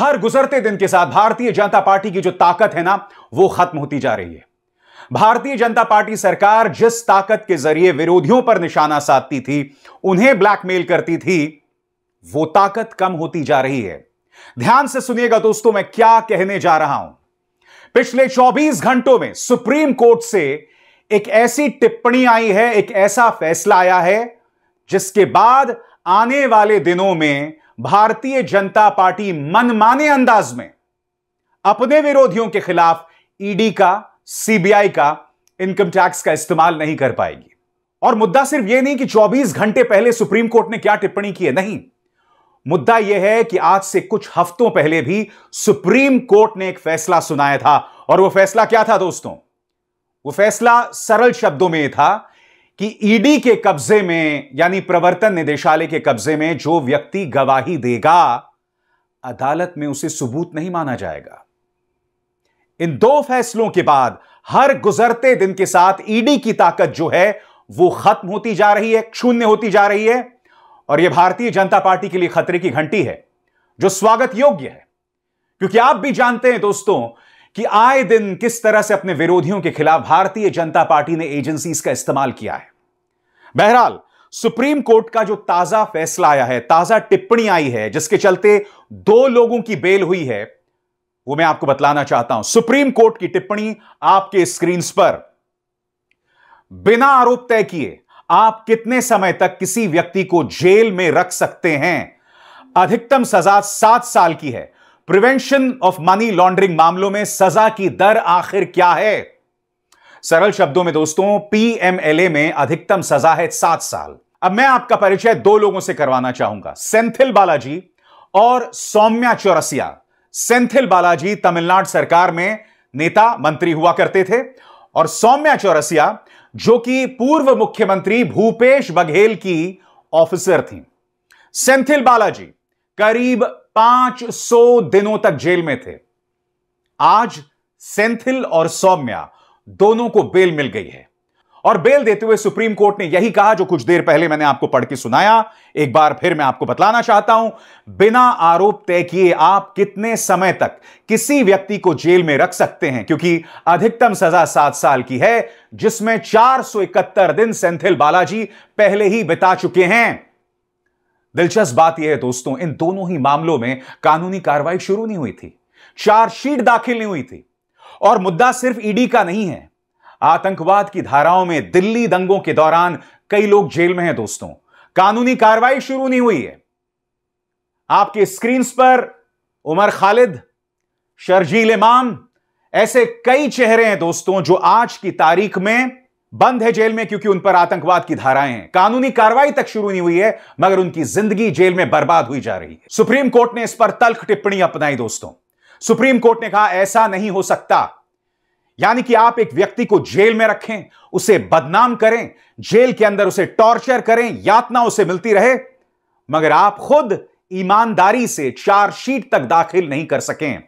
हर गुजरते दिन के साथ भारतीय जनता पार्टी की जो ताकत है ना, वो खत्म होती जा रही है। भारतीय जनता पार्टी सरकार जिस ताकत के जरिए विरोधियों पर निशाना साधती थी, उन्हें ब्लैकमेल करती थी, वो ताकत कम होती जा रही है। ध्यान से सुनिएगा दोस्तों, मैं क्या कहने जा रहा हूं। पिछले 24 घंटों में सुप्रीम कोर्ट से एक ऐसी टिप्पणी आई है, एक ऐसा फैसला आया है, जिसके बाद आने वाले दिनों में भारतीय जनता पार्टी मनमाने अंदाज में अपने विरोधियों के खिलाफ ईडी का, सीबीआई का, इनकम टैक्स का इस्तेमाल नहीं कर पाएगी। और मुद्दा सिर्फ यह नहीं कि 24 घंटे पहले सुप्रीम कोर्ट ने क्या टिप्पणी की है, नहीं, मुद्दा यह है कि आज से कुछ हफ्तों पहले भी सुप्रीम कोर्ट ने एक फैसला सुनाया था। और वो फैसला क्या था दोस्तों? वो फैसला सरल शब्दों में था कि ईडी के कब्जे में, यानी प्रवर्तन निदेशालय के कब्जे में जो व्यक्ति गवाही देगा, अदालत में उसे सबूत नहीं माना जाएगा। इन दो फैसलों के बाद हर गुजरते दिन के साथ ईडी की ताकत जो है वो खत्म होती जा रही है, शून्य होती जा रही है। और यह भारतीय जनता पार्टी के लिए खतरे की घंटी है, जो स्वागत योग्य है। क्योंकि आप भी जानते हैं दोस्तों कि आए दिन किस तरह से अपने विरोधियों के खिलाफ भारतीय जनता पार्टी ने एजेंसीज का इस्तेमाल किया है। बहरहाल, सुप्रीम कोर्ट का जो ताजा फैसला आया है, ताजा टिप्पणी आई है, जिसके चलते 2 लोगों की बेल हुई है, वो मैं आपको बतलाना चाहता हूं। सुप्रीम कोर्ट की टिप्पणी आपके स्क्रीन पर। बिना आरोप तय किए आप कितने समय तक किसी व्यक्ति को जेल में रख सकते हैं? अधिकतम सजा 7 साल की है। प्रिवेंशन ऑफ मनी लॉन्ड्रिंग मामलों में सजा की दर आखिर क्या है? सरल शब्दों में दोस्तों, पीएमएलए में अधिकतम सजा है 7 साल। अब मैं आपका परिचय 2 लोगों से करवाना चाहूंगा, सेंथिल बालाजी और सौम्या चौरसिया। सेंथिल बालाजी तमिलनाडु सरकार में नेता मंत्री हुआ करते थे, और सौम्या चौरसिया जो कि पूर्व मुख्यमंत्री भूपेश बघेल की ऑफिसर थी। सेंथिल बालाजी करीब 500 दिनों तक जेल में थे। आज सेंथिल और सौम्या दोनों को बेल मिल गई है, और बेल देते हुए सुप्रीम कोर्ट ने यही कहा जो कुछ देर पहले मैंने आपको पढ़ के सुनाया। एक बार फिर मैं आपको बतलाना चाहता हूं, बिना आरोप तय किए आप कितने समय तक किसी व्यक्ति को जेल में रख सकते हैं, क्योंकि अधिकतम सजा 7 साल की है, जिसमें 471 दिन सेंथिल बालाजी पहले ही बिता चुके हैं। दिलचस्प बात यह है दोस्तों, इन दोनों ही मामलों में कानूनी कार्रवाई शुरू नहीं हुई थी, चार्जशीट दाखिल नहीं हुई थी। और मुद्दा सिर्फ ईडी का नहीं है, आतंकवाद की धाराओं में दिल्ली दंगों के दौरान कई लोग जेल में हैं दोस्तों, कानूनी कार्रवाई शुरू नहीं हुई है। आपके स्क्रीन पर उमर खालिद, शर्जील इमाम, ऐसे कई चेहरे हैं दोस्तों जो आज की तारीख में बंद है जेल में, क्योंकि उन पर आतंकवाद की धाराएं हैं। कानूनी कार्रवाई तक शुरू नहीं हुई है, मगर उनकी जिंदगी जेल में बर्बाद हुई जा रही है। सुप्रीम कोर्ट ने इस पर तल्ख टिप्पणी अपनाई दोस्तों। सुप्रीम कोर्ट ने कहा ऐसा नहीं हो सकता, यानी कि आप एक व्यक्ति को जेल में रखें, उसे बदनाम करें, जेल के अंदर उसे टॉर्चर करें, यातना उसे मिलती रहे, मगर आप खुद ईमानदारी से चार्जशीट तक दाखिल नहीं कर सकें।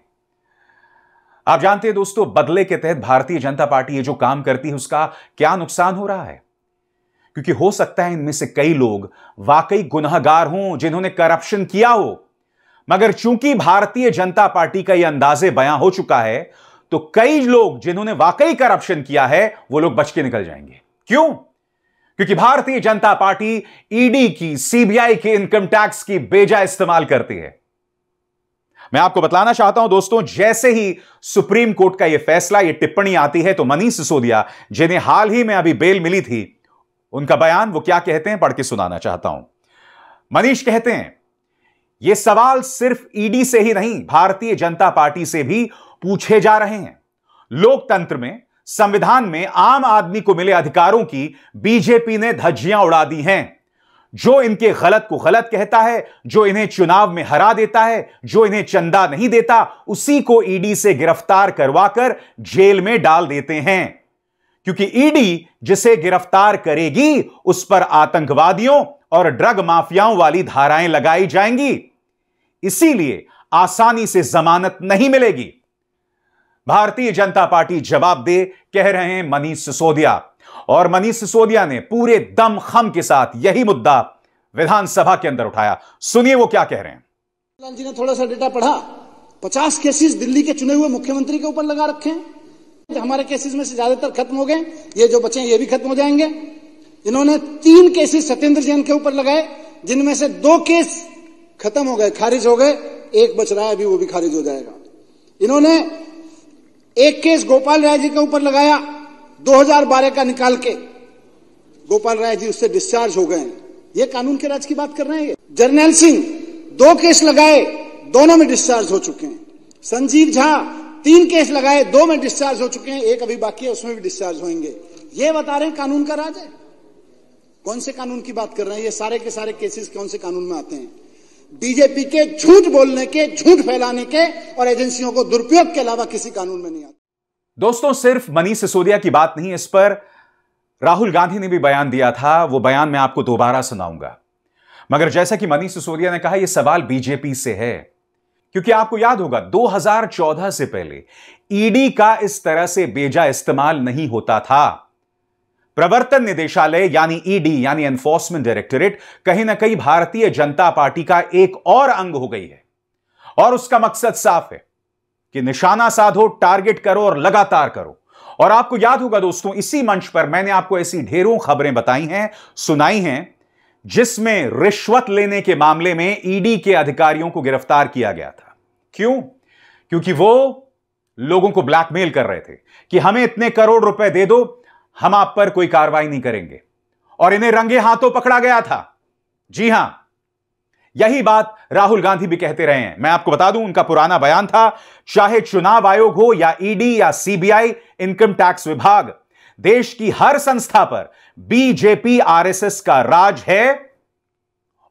आप जानते हैं दोस्तों, बदले के तहत भारतीय जनता पार्टी ये जो काम करती है उसका क्या नुकसान हो रहा है, क्योंकि हो सकता है इनमें से कई लोग वाकई गुनहगार हों, जिन्होंने करप्शन किया हो, मगर चूंकि भारतीय जनता पार्टी का यह अंदाजे बयां हो चुका है, तो कई लोग जिन्होंने वाकई करप्शन किया है वो लोग बच के निकल जाएंगे। क्यों? क्योंकि भारतीय जनता पार्टी ईडी की, सीबीआई की, इनकम टैक्स की बेजा इस्तेमाल करती है। मैं आपको बतलाना चाहता हूं दोस्तों, जैसे ही सुप्रीम कोर्ट का यह फैसला, यह टिप्पणी आती है, तो मनीष सिसोदिया, जिन्हें हाल ही में अभी बेल मिली थी, उनका बयान वो क्या कहते हैं पढ़ के सुनाना चाहता हूं। मनीष कहते हैं, यह सवाल सिर्फ ईडी से ही नहीं, भारतीय जनता पार्टी से भी पूछे जा रहे हैं। लोकतंत्र में, संविधान में आम आदमी को मिले अधिकारों की बीजेपी ने धज्जियां उड़ा दी हैं। जो इनके गलत को गलत कहता है, जो इन्हें चुनाव में हरा देता है, जो इन्हें चंदा नहीं देता, उसी को ईडी से गिरफ्तार करवाकर जेल में डाल देते हैं। क्योंकि ईडी जिसे गिरफ्तार करेगी उस पर आतंकवादियों और ड्रग माफियाओं वाली धाराएं लगाई जाएंगी, इसीलिए आसानी से जमानत नहीं मिलेगी। भारतीय जनता पार्टी जवाब दे, कह रहे हैं मनीष सिसोदिया। और मनीष सिसोदिया ने पूरे दम खम के साथ यही मुद्दा विधानसभा के अंदर उठाया। सुनिए वो क्या कह रहे हैं। लाल जी ने थोड़ा सा डेटा पढ़ा 50 केसेस दिल्ली के चुने हुए मुख्यमंत्री के ऊपर लगा रखे हैं। हमारे केसेस में से ज्यादातर खत्म हो गए, ये जो बचे हैं ये भी खत्म हो जाएंगे। इन्होंने 3 केसेस सत्येंद्र जैन के ऊपर लगाए, जिनमें से 2 केस खत्म हो गए, खारिज हो गए, 1 बच रहा है अभी, वो भी खारिज हो जाएगा। इन्होंने 1 केस गोपाल राय जी के ऊपर लगाया, 2012 का निकाल के गोपाल राय जी उससे डिस्चार्ज हो गए। ये कानून के राज की बात कर रहे हैं। जर्नैल सिंह 2 केस लगाए, दोनों में डिस्चार्ज हो चुके हैं। संजीव झा 3 केस लगाए, 2 में डिस्चार्ज हो चुके हैं, 1 अभी बाकी है, उसमें भी डिस्चार्ज होंगे। ये बता रहे हैं कानून का राज है। कौन से कानून की बात कर रहे हैं? ये सारे के सारे केसेस कौन से कानून में आते हैं? बीजेपी के झूठ बोलने के, झूठ फैलाने के और एजेंसियों को दुरुपयोग के अलावा किसी कानून में नहीं आते। दोस्तों, सिर्फ मनीष सिसोदिया की बात नहीं, इस पर राहुल गांधी ने भी बयान दिया था। वो बयान मैं आपको दोबारा सुनाऊंगा। मगर जैसा कि मनीष सिसोदिया ने कहा, यह सवाल बीजेपी से है, क्योंकि आपको याद होगा 2014 से पहले ईडी का इस तरह से बेजा इस्तेमाल नहीं होता था। प्रवर्तन निदेशालय यानी ईडी यानी एनफोर्समेंट डायरेक्टोरेट कहीं ना कहीं भारतीय जनता पार्टी का एक और अंग हो गई है, और उसका मकसद साफ है कि निशाना साधो, टारगेट करो और लगातार करो। और आपको याद होगा दोस्तों, इसी मंच पर मैंने आपको ऐसी ढेरों खबरें बताई हैं, सुनाई हैं, जिसमें रिश्वत लेने के मामले में ईडी के अधिकारियों को गिरफ्तार किया गया था। क्यों? क्योंकि वो लोगों को ब्लैकमेल कर रहे थे कि हमें इतने करोड़ रुपए दे दो, हम आप पर कोई कार्रवाई नहीं करेंगे, और इन्हें रंगे हाथों पकड़ा गया था। जी हां, यही बात राहुल गांधी भी कहते रहे हैं। मैं आपको बता दूं, उनका पुराना बयान था, चाहे चुनाव आयोग हो या ईडी या सीबीआई, इनकम टैक्स विभाग, देश की हर संस्था पर बीजेपी आरएसएस का राज है,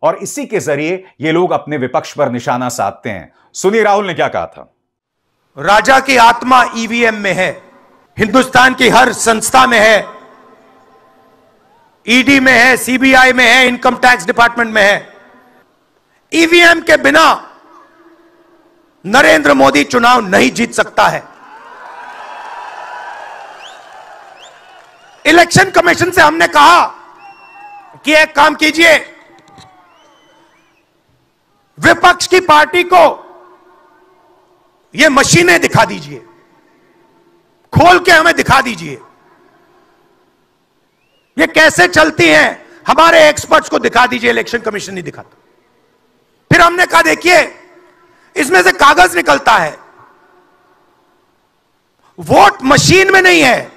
और इसी के जरिए ये लोग अपने विपक्ष पर निशाना साधते हैं। सुनिए राहुल ने क्या कहा था। राजा की आत्मा ईवीएम में है, हिंदुस्तान की हर संस्था में है, ईडी में है, सीबीआई में है, इनकम टैक्स डिपार्टमेंट में है। ईवीएम के बिना नरेंद्र मोदी चुनाव नहीं जीत सकता है। इलेक्शन कमीशन से हमने कहा कि एक काम कीजिए, विपक्ष की पार्टी को यह मशीनें दिखा दीजिए, खोल के हमें दिखा दीजिए ये कैसे चलती हैं, हमारे एक्सपर्ट्स को दिखा दीजिए। इलेक्शन कमीशन नहीं दिखाता। फिर हमने कहा देखिए, इसमें से कागज निकलता है, वोट मशीन में नहीं है,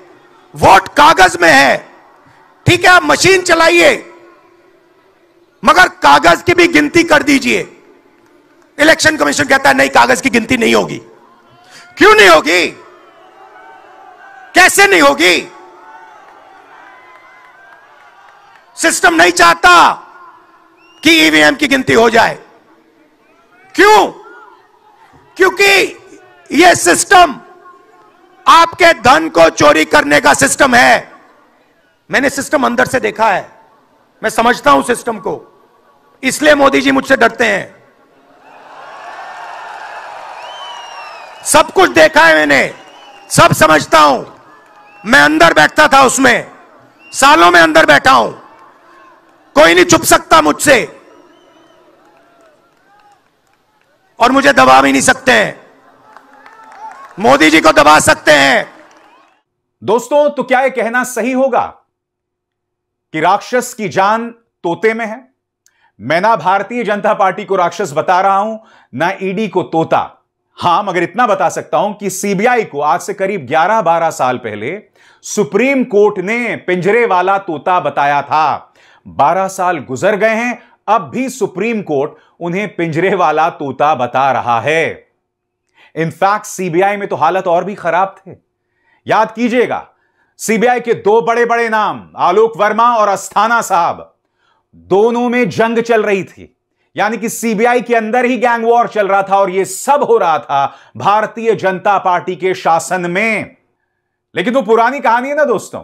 वोट कागज में है। ठीक है, आप मशीन चलाइए, मगर कागज की भी गिनती कर दीजिए। इलेक्शन कमीशन कहता है नहीं, कागज की गिनती नहीं होगी। क्यों नहीं होगी? कैसे नहीं होगी? सिस्टम नहीं चाहता कि ईवीएम की गिनती हो जाए। क्यों? क्योंकि यह सिस्टम आपके धन को चोरी करने का सिस्टम है। मैंने सिस्टम अंदर से देखा है, मैं समझता हूं सिस्टम को, इसलिए मोदी जी मुझसे डरते हैं। सब कुछ देखा है मैंने, सब समझता हूं। मैं अंदर बैठता था उसमें, सालों में अंदर बैठा हूं, कोई नहीं छुप सकता मुझसे, और मुझे दबा भी नहीं सकते हैं। मोदी जी को दबा सकते हैं। दोस्तों, तो क्या यह कहना सही होगा कि राक्षस की जान तोते में है? मैं ना भारतीय जनता पार्टी को राक्षस बता रहा हूं, ना ईडी को तोता। हां, मगर इतना बता सकता हूं कि सीबीआई को आज से करीब 11-12 साल पहले सुप्रीम कोर्ट ने पिंजरे वाला तोता बताया था। 12 साल गुजर गए हैं, अब भी सुप्रीम कोर्ट उन्हें पिंजरे वाला तोता बता रहा है। इनफैक्ट सीबीआई में तो हालत और भी खराब थे। याद कीजिएगा, सीबीआई के 2 बड़े बड़े नाम, आलोक वर्मा और अस्थाना साहब, दोनों में जंग चल रही थी। यानी कि सीबीआई के अंदर ही गैंग वॉर चल रहा था, और यह सब हो रहा था भारतीय जनता पार्टी के शासन में। लेकिन वो पुरानी कहानी है ना दोस्तों,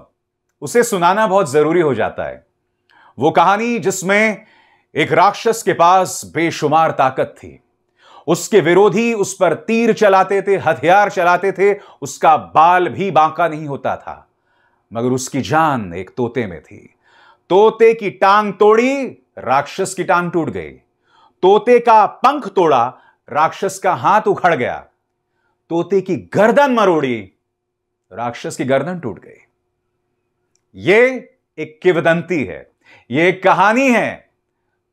उसे सुनाना बहुत जरूरी हो जाता है। वो कहानी जिसमें एक राक्षस के पास बेशुमार ताकत थी, उसके विरोधी उस पर तीर चलाते थे, हथियार चलाते थे, उसका बाल भी बांका नहीं होता था, मगर उसकी जान एक तोते में थी। तोते की टांग तोड़ी, राक्षस की टांग टूट गई। तोते का पंख तोड़ा, राक्षस का हाथ उखड़ गया, तोते की गर्दन मरोड़ी, राक्षस की गर्दन टूट गई। यह एक किंवदंती है, यह एक कहानी है,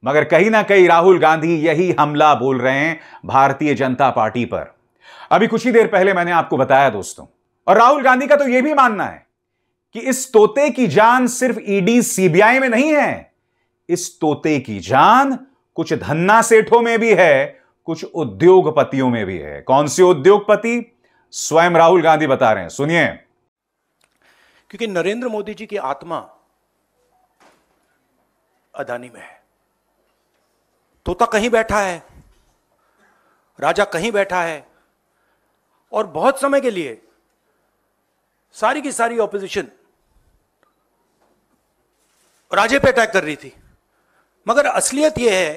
मगर कहीं ना कहीं राहुल गांधी यही हमला बोल रहे हैं भारतीय जनता पार्टी पर। अभी कुछ ही देर पहले मैंने आपको बताया दोस्तों, और राहुल गांधी का तो यह भी मानना है कि इस तोते की जान सिर्फ ईडी सीबीआई में नहीं है, इस तोते की जान कुछ धन्ना सेठों में भी है, कुछ उद्योगपतियों में भी है। कौन से उद्योगपति? स्वयं राहुल गांधी बता रहे हैं, सुनिए। क्योंकि नरेंद्र मोदी जी की आत्मा अदानी में है। तोता कहीं बैठा है, राजा कहीं बैठा है, और बहुत समय के लिए सारी की सारी ऑपोजिशन राजे पे अटैक कर रही थी, मगर असलियत यह है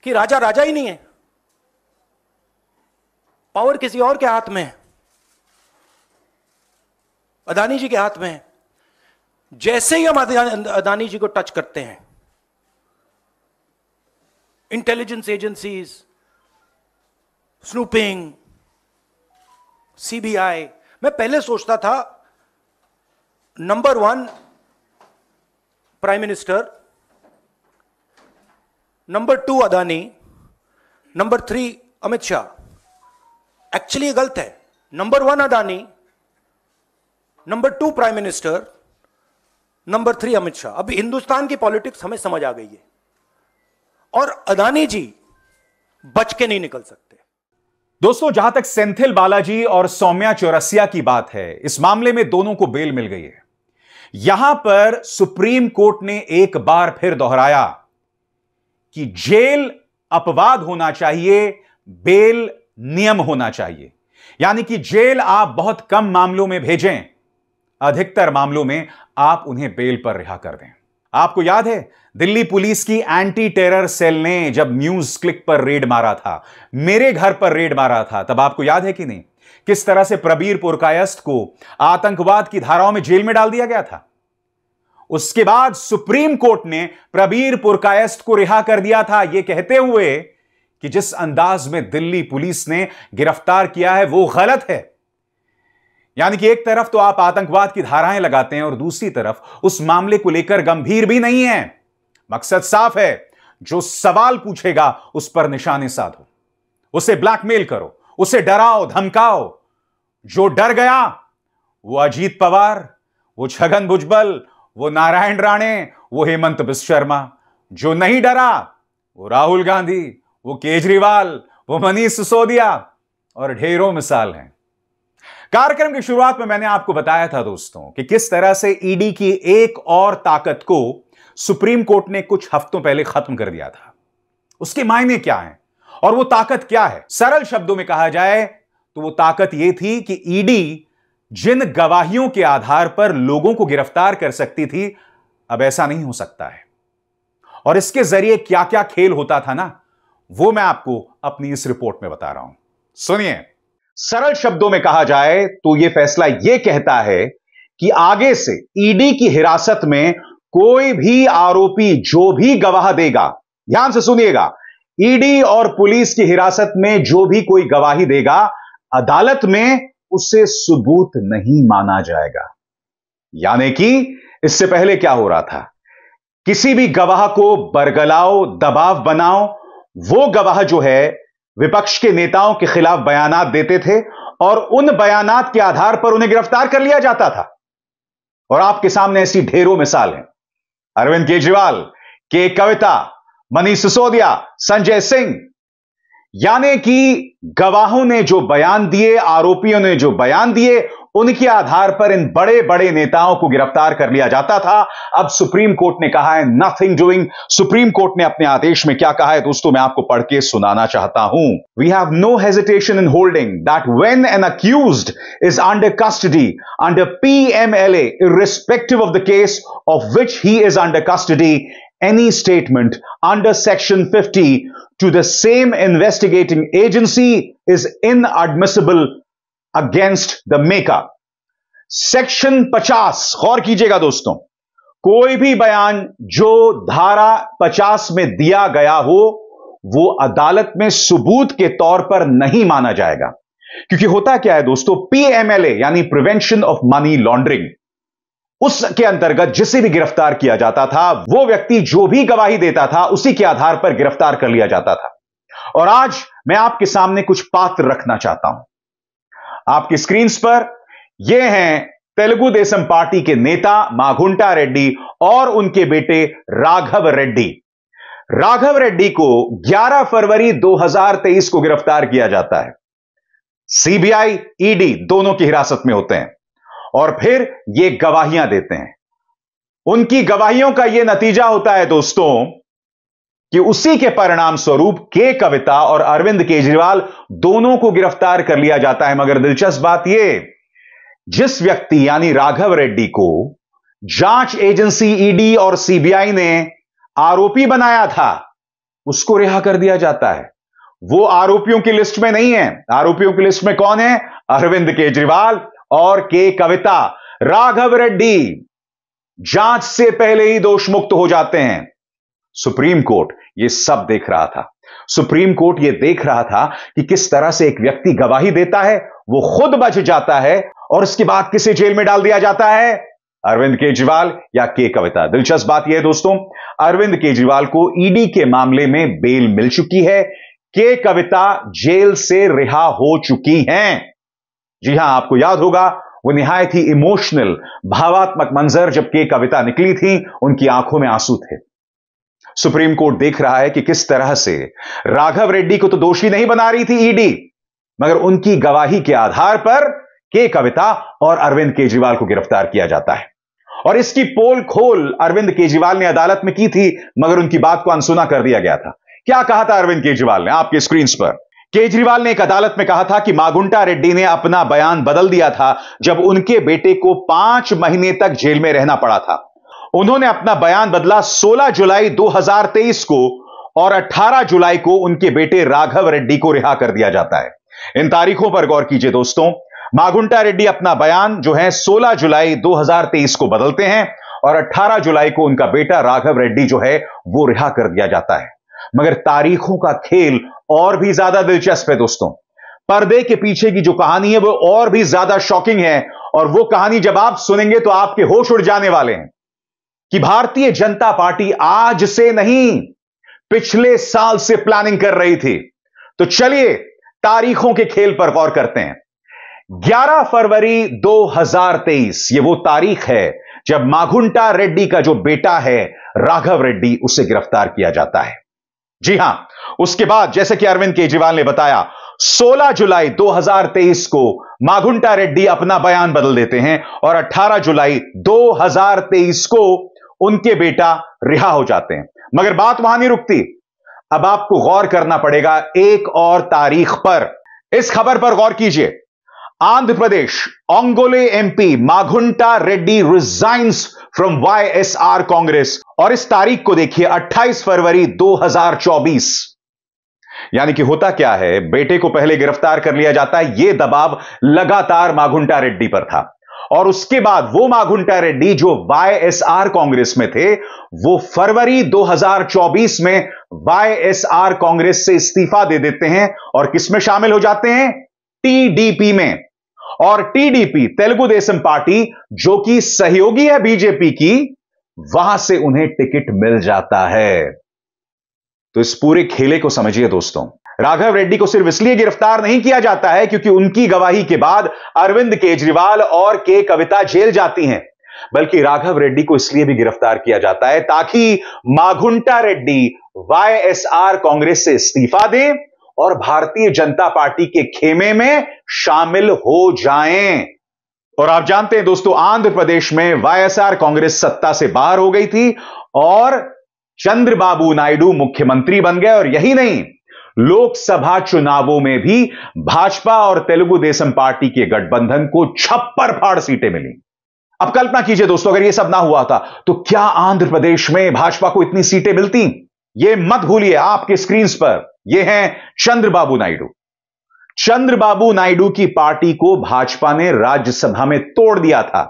कि राजा राजा ही नहीं है, पावर किसी और के हाथ में है, अदानी जी के हाथ में है। जैसे ही हम अदानी जी को टच करते हैं, इंटेलिजेंस एजेंसीज, स्नूपिंग, सीबीआई, मैं पहले सोचता था number 1 prime minister, number 2 Adani, number 3 Amit Shah. Actually ये गलत है। Number 1 Adani, number 2 prime minister, number 3 Amit Shah. अब हिंदुस्तान की पॉलिटिक्स हमें समझ आ गई है, और अदानी जी बच के नहीं निकल सकते। दोस्तों, जहां तक सेंथिल बालाजी और सौम्या चौरसिया की बात है, इस मामले में दोनों को बेल मिल गई है। यहां पर सुप्रीम कोर्ट ने एक बार फिर दोहराया कि जेल अपवाद होना चाहिए, बेल नियम होना चाहिए। यानी कि जेल आप बहुत कम मामलों में भेजें, अधिकतर मामलों में आप उन्हें बेल पर रिहा कर दें। आपको याद है दिल्ली पुलिस की एंटी टेरर सेल ने जब न्यूज क्लिक पर रेड मारा था, मेरे घर पर रेड मारा था, तब आपको याद है कि नहीं, किस तरह से प्रबीर पुरकायस्थ को आतंकवाद की धाराओं में जेल में डाल दिया गया था। उसके बाद सुप्रीम कोर्ट ने प्रबीर पुरकायस्थ को रिहा कर दिया था, यह कहते हुए कि जिस अंदाज में दिल्ली पुलिस ने गिरफ्तार किया है वो गलत है। यानी कि एक तरफ तो आप आतंकवाद की धाराएं लगाते हैं और दूसरी तरफ उस मामले को लेकर गंभीर भी नहीं है। मकसद साफ है, जो सवाल पूछेगा उस पर निशाने साधो, उसे ब्लैकमेल करो, उसे डराओ धमकाओ। जो डर गया वो अजीत पवार, वो छगन भुजबल, वो नारायण राणे, वो हेमंत बिस्वा शर्मा। जो नहीं डरा वो राहुल गांधी, वो केजरीवाल, वो मनीष सिसोदिया, और ढेरों मिसाल हैं। कार्यक्रम की शुरुआत में मैंने आपको बताया था दोस्तों कि किस तरह से ईडी की एक और ताकत को सुप्रीम कोर्ट ने कुछ हफ्तों पहले खत्म कर दिया था। उसके मायने क्या हैं और वो ताकत क्या है? सरल शब्दों में कहा जाए तो वो ताकत यह थी कि ईडी जिन गवाहियों के आधार पर लोगों को गिरफ्तार कर सकती थी, अब ऐसा नहीं हो सकता है। और इसके जरिए क्या क्या खेल होता था ना, वो मैं आपको अपनी इस रिपोर्ट में बता रहा हूं। सुनिए। सरल शब्दों में कहा जाए तो यह फैसला यह कहता है कि आगे से ईडी की हिरासत में कोई भी आरोपी जो भी गवाह देगा, ध्यान से सुनिएगा, ईडी और पुलिस की हिरासत में जो भी कोई गवाही देगा, अदालत में उसे सबूत नहीं माना जाएगा। यानी कि इससे पहले क्या हो रहा था, किसी भी गवाह को बरगलाओ, दबाव बनाओ, वो गवाह जो है विपक्ष के नेताओं के खिलाफ बयानात देते थे और उन बयानात के आधार पर उन्हें गिरफ्तार कर लिया जाता था। और आपके सामने ऐसी ढेरों मिसाल हैं। अरविंद केजरीवाल, के कविता, मनीष सिसोदिया, संजय सिंह। यानी कि गवाहों ने जो बयान दिए, आरोपियों ने जो बयान दिए, उनके आधार पर इन बड़े बड़े नेताओं को गिरफ्तार कर लिया जाता था। अब सुप्रीम कोर्ट ने कहा है नथिंग डूइंग। सुप्रीम कोर्ट ने अपने आदेश में क्या कहा है दोस्तों, मैं आपको पढ़ के सुनाना चाहता हूं। We have no hesitation in holding that when an accused is under custody under PMLA, irrespective of the case of which he is under custody, any statement under Section 50 to the same investigating agency is inadmissible against the maker. Section 50, गौर कीजिएगा दोस्तों, कोई भी बयान जो धारा 50 में दिया गया हो वो अदालत में सबूत के तौर पर नहीं माना जाएगा। क्योंकि होता क्या है दोस्तों, पीएमएलए यानी प्रिवेंशन ऑफ मनी लॉन्ड्रिंग, उसके अंतर्गत जिसे भी गिरफ्तार किया जाता था, वो व्यक्ति जो भी गवाही देता था उसी के आधार पर गिरफ्तार कर लिया जाता था। और आज मैं आपके सामने कुछ पात्र रखना चाहता हूं। आपकी स्क्रीन पर ये हैं तेलुगु देशम पार्टी के नेता माघुंटा रेड्डी और उनके बेटे राघव रेड्डी। राघव रेड्डी को 11 फरवरी 2023 को गिरफ्तार किया जाता है। सीबीआई, ईडी दोनों की हिरासत में होते हैं और फिर ये गवाहियां देते हैं। उनकी गवाहियों का यह नतीजा होता है दोस्तों कि उसी के परिणाम स्वरूप के कविता और अरविंद केजरीवाल दोनों को गिरफ्तार कर लिया जाता है। मगर दिलचस्प बात यह, जिस व्यक्ति यानी राघव रेड्डी को जांच एजेंसी ईडी और सीबीआई ने आरोपी बनाया था, उसको रिहा कर दिया जाता है। वो आरोपियों की लिस्ट में नहीं है। आरोपियों की लिस्ट में कौन है? अरविंद केजरीवाल और के कविता। राघव रेड्डी जांच से पहले ही दोष मुक्त हो जाते हैं। सुप्रीम कोर्ट यह सब देख रहा था। सुप्रीम कोर्ट यह देख रहा था कि किस तरह से एक व्यक्ति गवाही देता है, वो खुद बच जाता है और उसके बाद किसे जेल में डाल दिया जाता है? अरविंद केजरीवाल या के कविता। दिलचस्प बात यह है दोस्तों, अरविंद केजरीवाल को ईडी के मामले में बेल मिल चुकी है। के कविता जेल से रिहा हो चुकी हैं। जी हां, आपको याद होगा वो निहायत ही इमोशनल, भावात्मक मंजर जब के कविता निकली थी, उनकी आंखों में आंसू थे। सुप्रीम कोर्ट देख रहा है कि किस तरह से राघव रेड्डी को तो दोषी नहीं बना रही थी ईडी, मगर उनकी गवाही के आधार पर के कविता और अरविंद केजरीवाल को गिरफ्तार किया जाता है। और इसकी पोल खोल अरविंद केजरीवाल ने अदालत में की थी, मगर उनकी बात को अनसुना कर दिया गया था। क्या कहा था अरविंद केजरीवाल ने? आपके स्क्रीन पर केजरीवाल ने एक अदालत में कहा था कि माघुंटा रेड्डी ने अपना बयान बदल दिया था जब उनके बेटे को 5 महीने तक जेल में रहना पड़ा था। उन्होंने अपना बयान बदला 16 जुलाई 2023 को और 18 जुलाई को उनके बेटे राघव रेड्डी को रिहा कर दिया जाता है। इन तारीखों पर गौर कीजिए दोस्तों। माघुंटा रेड्डी अपना बयान जो है 16 जुलाई 2023 को बदलते हैं और 18 जुलाई को उनका बेटा राघव रेड्डी जो है वो रिहा कर दिया जाता है। मगर तारीखों का खेल और भी ज्यादा दिलचस्प है दोस्तों। पर्दे के पीछे की जो कहानी है वो और भी ज्यादा शॉकिंग है, और वो कहानी जब आप सुनेंगे तो आपके होश उड़ जाने वाले हैं कि भारतीय जनता पार्टी आज से नहीं, पिछले साल से प्लानिंग कर रही थी। तो चलिए तारीखों के खेल पर गौर करते हैं। 11 फरवरी 2023 ये वो तारीख है जब माघुंटा रेड्डी का जो बेटा है राघव रेड्डी, उसे गिरफ्तार किया जाता है। जी हां, उसके बाद जैसे कि अरविंद केजरीवाल ने बताया, 16 जुलाई 2023 को माघुंटा रेड्डी अपना बयान बदल देते हैं और 18 जुलाई 2023 को उनके बेटा रिहा हो जाते हैं। मगर बात वहां नहीं रुकती। अब आपको गौर करना पड़ेगा एक और तारीख पर। इस खबर पर गौर कीजिए। Andhra Pradesh Ongole MP Magunta Reddy resigns from YSR Congress. और इस तारीख को देखिए, 28 फरवरी 2024। यानी कि होता क्या है, बेटे को पहले गिरफ्तार कर लिया जाता है। यह दबाव लगातार माघुंटा रेड्डी पर था और उसके बाद वो माघुंटा रेड्डी जो वाईएसआर कांग्रेस में थे, वो फरवरी 2024 में वाईएसआर कांग्रेस से इस्तीफा दे देते हैं और किसमें शामिल हो जाते हैं? टीडीपी में। और टीडीपी तेलुगु देशम पार्टी जो कि सहयोगी है बीजेपी की, वहां से उन्हें टिकट मिल जाता है। तो इस पूरे खेले को समझिए दोस्तों। राघव रेड्डी को सिर्फ इसलिए गिरफ्तार नहीं किया जाता है क्योंकि उनकी गवाही के बाद अरविंद केजरीवाल और के कविता जेल जाती हैं, बल्कि राघव रेड्डी को इसलिए भी गिरफ्तार किया जाता है ताकि माघुंटा रेड्डी वाईएसआर कांग्रेस से इस्तीफा दें और भारतीय जनता पार्टी के खेमे में शामिल हो जाएं। और आप जानते हैं दोस्तों, आंध्र प्रदेश में वाईएसआर कांग्रेस सत्ता से बाहर हो गई थी और चंद्रबाबू नायडू मुख्यमंत्री बन गए। और यही नहीं, लोकसभा चुनावों में भी भाजपा और तेलुगु देशम पार्टी के गठबंधन को छप्पर फाड़ सीटें मिली। अब कल्पना कीजिए दोस्तों, अगर यह सब ना हुआ था तो क्या आंध्र प्रदेश में भाजपा को इतनी सीटें मिलती? यह मत भूलिए। आपके स्क्रीन पर यह हैं चंद्रबाबू नायडू। चंद्रबाबू नायडू की पार्टी को भाजपा ने राज्यसभा में तोड़ दिया था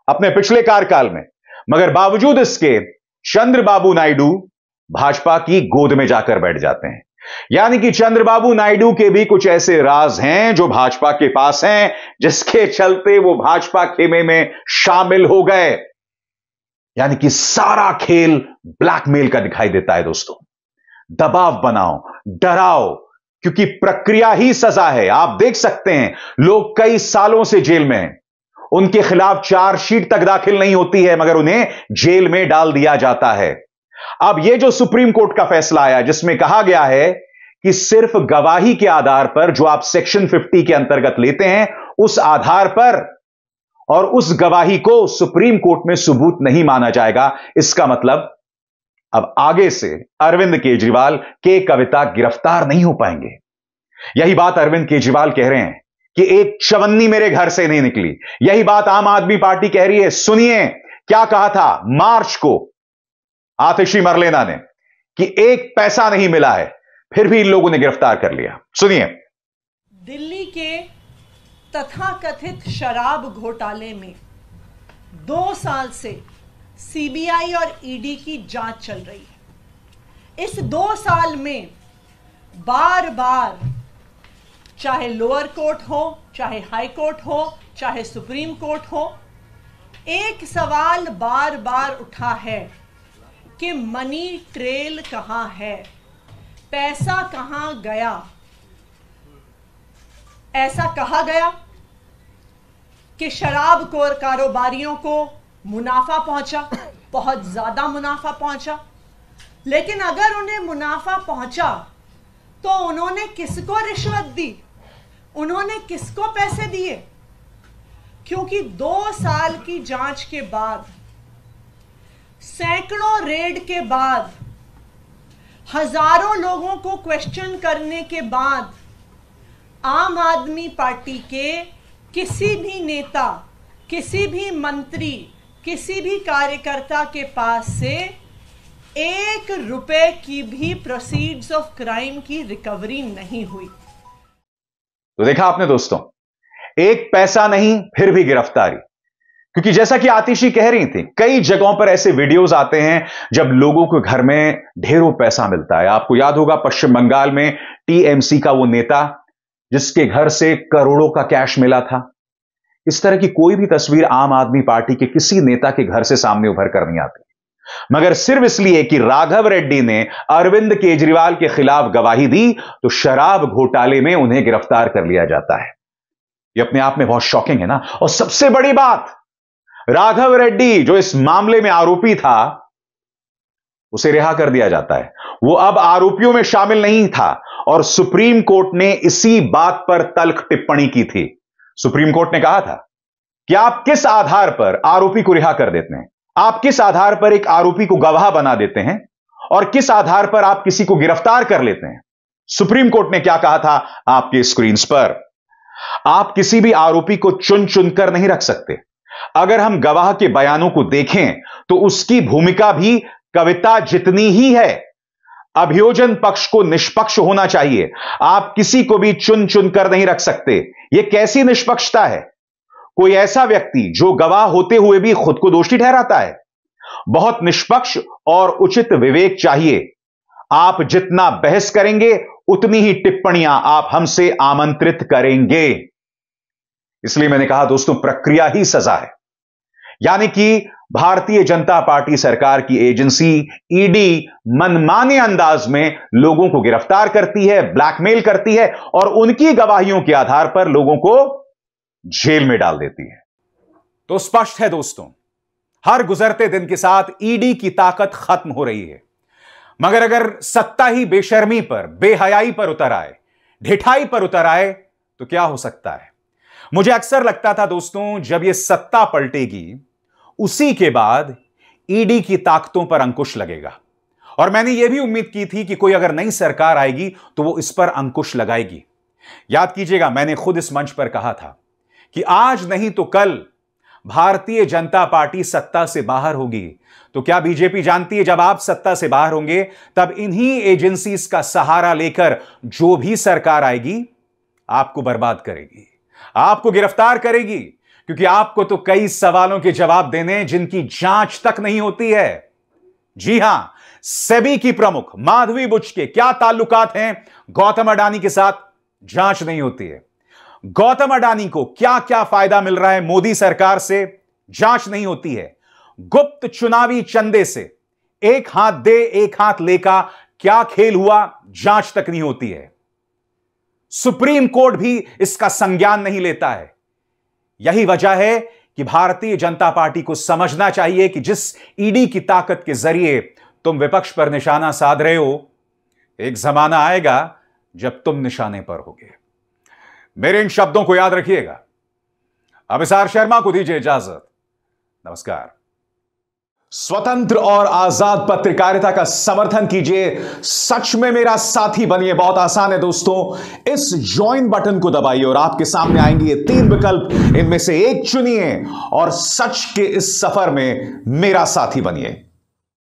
अपने पिछले कार्यकाल में, मगर बावजूद इसके चंद्रबाबू नायडू भाजपा की गोद में जाकर बैठ जाते हैं। यानी कि चंद्रबाबू नायडू के भी कुछ ऐसे राज हैं जो भाजपा के पास हैं, जिसके चलते वो भाजपा खेमे में शामिल हो गए। यानी कि सारा खेल ब्लैकमेल का दिखाई देता है दोस्तों। दबाव बनाओ, डराओ, क्योंकि प्रक्रिया ही सजा है। आप देख सकते हैं लोग कई सालों से जेल में हैं, उनके खिलाफ चार्जशीट तक दाखिल नहीं होती है, मगर उन्हें जेल में डाल दिया जाता है। अब यह जो सुप्रीम कोर्ट का फैसला आया, जिसमें कहा गया है कि सिर्फ गवाही के आधार पर, जो आप सेक्शन 50 के अंतर्गत लेते हैं, उस आधार पर और उस गवाही को सुप्रीम कोर्ट में सबूत नहीं माना जाएगा। इसका मतलब अब आगे से अरविंद केजरीवाल के कविता गिरफ्तार नहीं हो पाएंगे। यही बात अरविंद केजरीवाल कह रहे हैं कि एक चवन्नी मेरे घर से नहीं निकली। यही बात आम आदमी पार्टी कह रही है। सुनिए क्या कहा था मार्च को आतिशी मरलेना ने, कि एक पैसा नहीं मिला है, फिर भी इन लोगों ने गिरफ्तार कर लिया। सुनिए। दिल्ली के तथाकथित शराब घोटाले में 2 साल से सीबीआई और ईडी की जांच चल रही है। इस 2 साल में बार बार, चाहे लोअर कोर्ट हो, चाहे हाई कोर्ट हो, चाहे सुप्रीम कोर्ट हो, एक सवाल बार बार उठा है कि मनी ट्रेल कहां है, पैसा कहां गया। ऐसा कहा गया कि शराब कारोबारियों को मुनाफा पहुंचा, बहुत ज्यादा मुनाफा पहुंचा, लेकिन अगर उन्हें मुनाफा पहुंचा तो उन्होंने किसको रिश्वत दी, उन्होंने किसको पैसे दिए? क्योंकि 2 साल की जांच के बाद, सैकड़ों रेड के बाद, हजारों लोगों को क्वेश्चन करने के बाद, आम आदमी पार्टी के किसी भी नेता, किसी भी मंत्री, किसी भी कार्यकर्ता के पास से 1 रुपए की भी प्रोसीड्स ऑफ क्राइम की रिकवरी नहीं हुई। तो देखा आपने दोस्तों, एक पैसा नहीं, फिर भी गिरफ्तारी। क्योंकि जैसा कि आतिशी कह रही थी, कई जगहों पर ऐसे वीडियोस आते हैं जब लोगों को घर में ढेरों पैसा मिलता है। आपको याद होगा पश्चिम बंगाल में टीएमसी का वो नेता जिसके घर से करोड़ों का कैश मिला था। इस तरह की कोई भी तस्वीर आम आदमी पार्टी के किसी नेता के घर से सामने उभर कर नहीं आती, मगर सिर्फ इसलिए कि राघव रेड्डी ने अरविंद केजरीवाल के खिलाफ गवाही दी तो शराब घोटाले में उन्हें गिरफ्तार कर लिया जाता है। यह अपने आप में बहुत शॉकिंग है ना। और सबसे बड़ी बात, राघव रेड्डी जो इस मामले में आरोपी था, उसे रिहा कर दिया जाता है। वो अब आरोपियों में शामिल नहीं था और सुप्रीम कोर्ट ने इसी बात पर तल्ख टिप्पणी की थी। सुप्रीम कोर्ट ने कहा था कि आप किस आधार पर आरोपी को रिहा कर देते हैं, आप किस आधार पर एक आरोपी को गवाह बना देते हैं और किस आधार पर आप किसी को गिरफ्तार कर लेते हैं। सुप्रीम कोर्ट ने क्या कहा था आपके स्क्रीन पर, आप किसी भी आरोपी को चुन चुनकर नहीं रख सकते। अगर हम गवाह के बयानों को देखें तो उसकी भूमिका भी कविता जितनी ही है। अभियोजन पक्ष को निष्पक्ष होना चाहिए, आप किसी को भी चुन चुनकर नहीं रख सकते। यह कैसी निष्पक्षता है? कोई ऐसा व्यक्ति जो गवाह होते हुए भी खुद को दोषी ठहराता है। बहुत निष्पक्ष और उचित विवेक चाहिए। आप जितना बहस करेंगे उतनी ही टिप्पणियां आप हमसे आमंत्रित करेंगे। इसलिए मैंने कहा दोस्तों, प्रक्रिया ही सजा है। यानी कि भारतीय जनता पार्टी सरकार की एजेंसी ईडी मनमाने अंदाज में लोगों को गिरफ्तार करती है, ब्लैकमेल करती है और उनकी गवाहियों के आधार पर लोगों को जेल में डाल देती है। तो स्पष्ट है दोस्तों, हर गुजरते दिन के साथ ईडी की ताकत खत्म हो रही है। मगर अगर सत्ता ही बेशर्मी पर, बेहयाई पर उतर आए, ढिठाई पर उतर आए तो क्या हो सकता है? मुझे अक्सर लगता था दोस्तों, जब यह सत्ता पलटेगी उसी के बाद ईडी की ताकतों पर अंकुश लगेगा। और मैंने यह भी उम्मीद की थी कि कोई अगर नई सरकार आएगी तो वो इस पर अंकुश लगाएगी। याद कीजिएगा, मैंने खुद इस मंच पर कहा था कि आज नहीं तो कल भारतीय जनता पार्टी सत्ता से बाहर होगी। तो क्या बीजेपी जानती है, जब आप सत्ता से बाहर होंगे तब इन्हीं एजेंसीज का सहारा लेकर जो भी सरकार आएगी आपको बर्बाद करेगी, आपको गिरफ्तार करेगी, क्योंकि आपको तो कई सवालों के जवाब देने जिनकी जांच तक नहीं होती है। जी हां, सेबी की प्रमुख माधवी बुच के क्या ताल्लुकात हैं गौतम अडानी के साथ, जांच नहीं होती है। गौतम अडानी को क्या क्या फायदा मिल रहा है मोदी सरकार से, जांच नहीं होती है। गुप्त चुनावी चंदे से एक हाथ दे एक हाथ ले का क्या खेल हुआ, जांच तक नहीं होती है। सुप्रीम कोर्ट भी इसका संज्ञान नहीं लेता है। यही वजह है कि भारतीय जनता पार्टी को समझना चाहिए कि जिस ईडी की ताकत के जरिए तुम विपक्ष पर निशाना साध रहे हो, एक जमाना आएगा जब तुम निशाने पर होगे। मेरे इन शब्दों को याद रखिएगा। अभिसार शर्मा को दीजिए इजाजत। नमस्कार। स्वतंत्र और आजाद पत्रकारिता का समर्थन कीजिए, सच में मेरा साथी बनिए। बहुत आसान है दोस्तों, इस ज्वाइन बटन को दबाइए और आपके सामने आएंगे ये 3 विकल्प, इनमें से एक चुनिए और सच के इस सफर में मेरा साथी बनिए।